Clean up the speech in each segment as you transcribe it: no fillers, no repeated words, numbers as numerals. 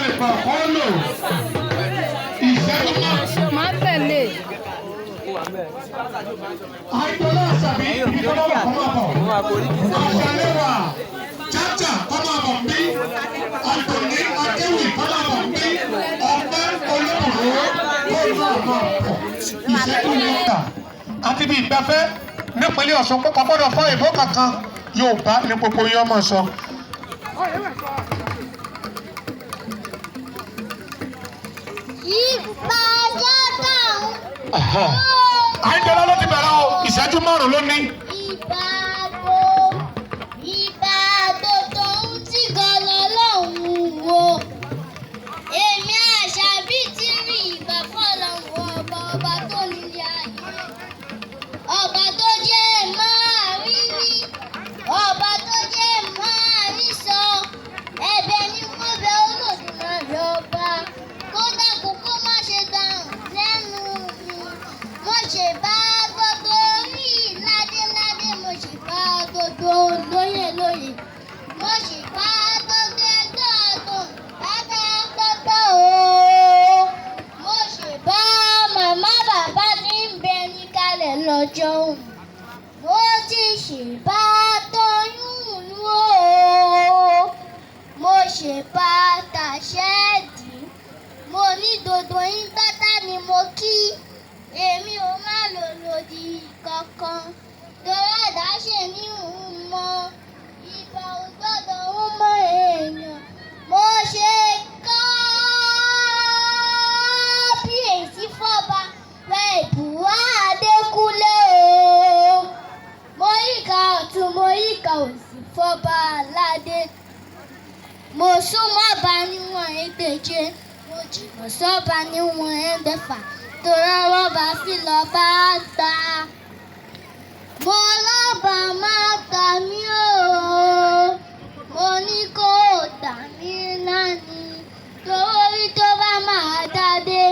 ìpàkọ́lò ìṣẹ́jú náà. máa tẹ̀lé. Àìtọ́lá àṣàbí ìdíkọ́lọ́wọ̀ kọ́ máa bọ̀. Àṣàlẹ́wà jájà kọ́ máa bọ̀ bí. Àtòní akéwì kọ́ máa bọ̀ bí. Ọ̀pẹ́ olóòrò kó máa bọ̀. Ìṣẹ́jú náà. Àti bí ìgbafẹ́ nípínlẹ̀ Ọ̀ṣun kó gbọ́dọ̀ fọ́ ìbò kankan Yorùbá ní gbogbo yín ọmọ sọ. Àìtọ́lá ló ti bẹ̀rẹ̀ o, ìṣẹ́jú márùn-ún ló ní. Ìbàdàn tó ń tí gan lọ́lọ́run wo. Èmi Àṣàbí ti rí ìgbà fọ́lọ́run ọba tó nílé ayé. Ọba tó jẹ́ máa rí rí, ọba tó jẹ́ máa rí sọ. Ẹ̀bẹ̀ ni mo bẹ̀ Olódùmarè ọba. Kó dákun kó má ṣe dáhùn lẹ́nu mi. Mo ṣe bá gbogbo orí ládéládé, mo ṣe bá gbogbo lóyè lóyè. Mo ṣe bá gbogbo ẹgbẹ́ ọ̀gbọ̀n pátápátá o. Mo ṣe bá màmá bàbá tí ń bẹ ní kalẹ̀ lọ́jọ́ òun. Mo ti ṣe bá tóyún ìlú o. Mo ṣe bá tàṣẹ́ẹ̀dì. Mo ní dodo yín pátá ni mo kí. Èmi ò má lò lòdì kankan. Torí àdáṣe ní òun mọ. Ìbà ò gbọ́dọ̀ ń mọ èèyàn. Mo ṣe kábíyèsí fọ́ba rẹ̀ Ìbùwá Adékúnlé o. Mo yíká ọ̀tún, mo yíká òsì fọ́ba aládé. Mo súnmọ́ bá níwọ̀n ẹgbẹ̀je. Mo jìnnà sọ́ba níwọ̀n ẹgbẹ̀fà. Torí ọlọ́ba fi lọ bá gbà. Mo lọ́ba máa gbà mí o. Mo ní kó gbà mí lánìí. Torí tó bá máa dáadé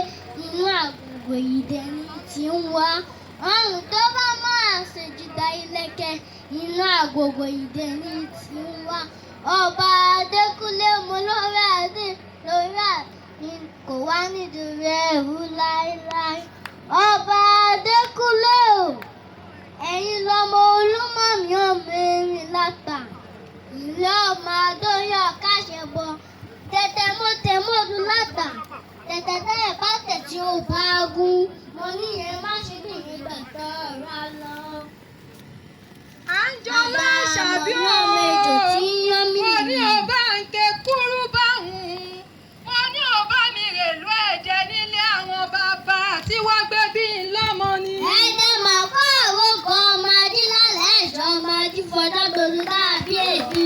inú àgbègbè ìdẹ́ni tí ń wá. Ọrùn tó bá máa ṣèjìdá ìlẹ̀kẹ̀ inú àgbègbè ìdẹ́ni tí ń wá. Ọba Adékúnlé mo lórí adé lórí àmì kò wá nídìí ẹrú láéláé. Ọba Adékúnlé o, ẹ̀yin lọmọ Olúmọ̀mí ọmọ erin láta. Ilé ọmọ adóyọ̀ káṣẹ̀bọ. Tẹ̀tẹ̀ mo tẹ̀ mọ́dún láta. Tẹ̀tẹ̀ tẹ́lẹ̀ bá tẹ̀ tí ó bá gún. Mo ní ẹ má ṣe bí ìyẹn gbàgbọ́ ọ̀rá lọ. Àǹjọ́lá Àṣàbí o. Mo ní ọba ń ké kúrú báhùn. Mo ní ọba mi rèlú ẹ̀jẹ̀ nílé àwọn bàbá tí wọ́n gbé bí n lọ́mọ ni. Ẹ̀jẹ̀ máa kọ́ àròkọ ọmọ adílálẹ̀ ẹ̀ṣọ́ ọmọ ajífọ́dá gbòòrò káàbí èdè.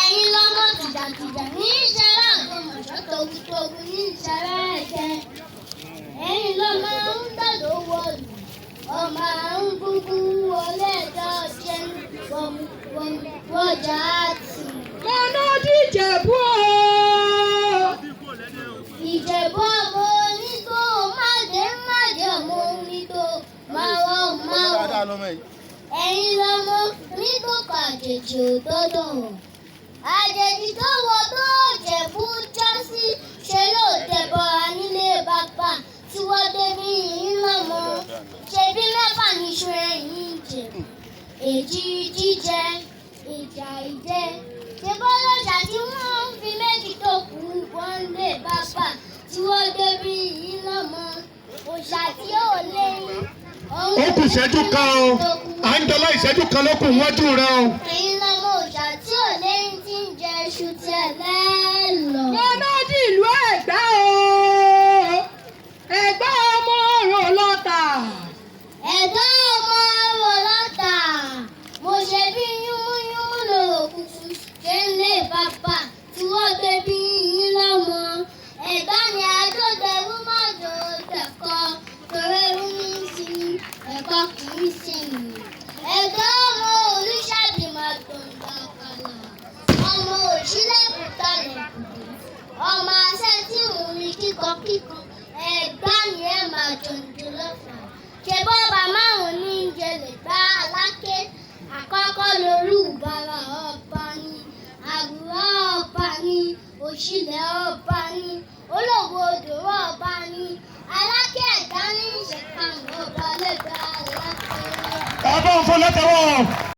Ẹ̀yin lọ́mọ tìjàtìjà ní ìṣẹ̀lẹ̀ àgbọ̀mọ̀ṣọ́ togutogu ní ìṣẹ̀lẹ̀ ẹ̀jẹ̀. Ẹ̀yin lọ́mọ ń dàdó wọ̀lú. Ọmọ ń kúkú wọlé ẹ̀dọ́ jẹ́ wọ́jà tì. Mo ná díjẹ̀bú o. Ìjẹ̀bú ọmọ onígbò máde ọmọ onígbò máa wọ́. Ẹ̀yin lọmọ onígbò kọ àjèjì òdodo. Àjèjì tó wọ tó Ìjẹ̀bú já sí ṣe ló tẹ̀bọ̀ra nílé bàbá tí wọ́n débi yìí lọ́mọ. Ṣebí mẹ́fà níṣu ẹ̀yìn jẹ. Èjì jíjẹ, ìjà ìjẹ. Ṣé bọ́lọ́jà tí wọ́n ń fi méjì tó kù wọ́n lé bàbá tí wọ́n débi yìí lọ́mọ. Òòṣà tí ò léyìn. Ó kù ìṣẹ́jú kan o. Àǹjọ́lá ìṣẹ́jú kan ló kù wájú rẹ o. Ẹ̀yin lọ́mọ òòṣà tí ò léyìn tí ń jẹ iṣu tẹ̀lé lọ. Mo ná dì ìlú Ẹ̀gbá o. Ẹ̀gbá ọmọ ọ̀rọ̀ lọ́tà. Ẹ̀gbá ọmọ ọ̀rọ̀ lọ́tà. Mo ṣe bí yúnmúyúnmú lòkùnkùn ṣe ń lé bàbá tí wọ́n gbé bí yín lọ́mọ. Ẹ̀gbá ni adódẹrú má jò tẹ̀kọ́ torí ẹrú ní í sinmi ẹ̀kọ́ kì í sinmi. Ẹ̀gbá ọmọ Olúṣàbí máa gbọ̀ǹda kàlà. Ọmọ òṣìlẹ̀kùn kalẹ̀ kùdù. Ọmọ asẹ́ tí mò ń rí kíkọ. Ẹ̀gbá ni ẹ máa jòǹjò lọ́fà. Ṣé bọ́ba márùn-ún ní í jẹ lè gbá aláké? Àkọ́kọ́ lórí ìbára ọba ni. Àgùrá ọba ni. òṣìlẹ̀ ọba ní olówó odò ọba ní alákẹ́ ẹ̀dá ní ìṣẹ̀kan ọba lẹ́gbẹ̀ẹ́ alákẹ́. ẹ bá ń fọ lẹ́tẹ̀wọ́.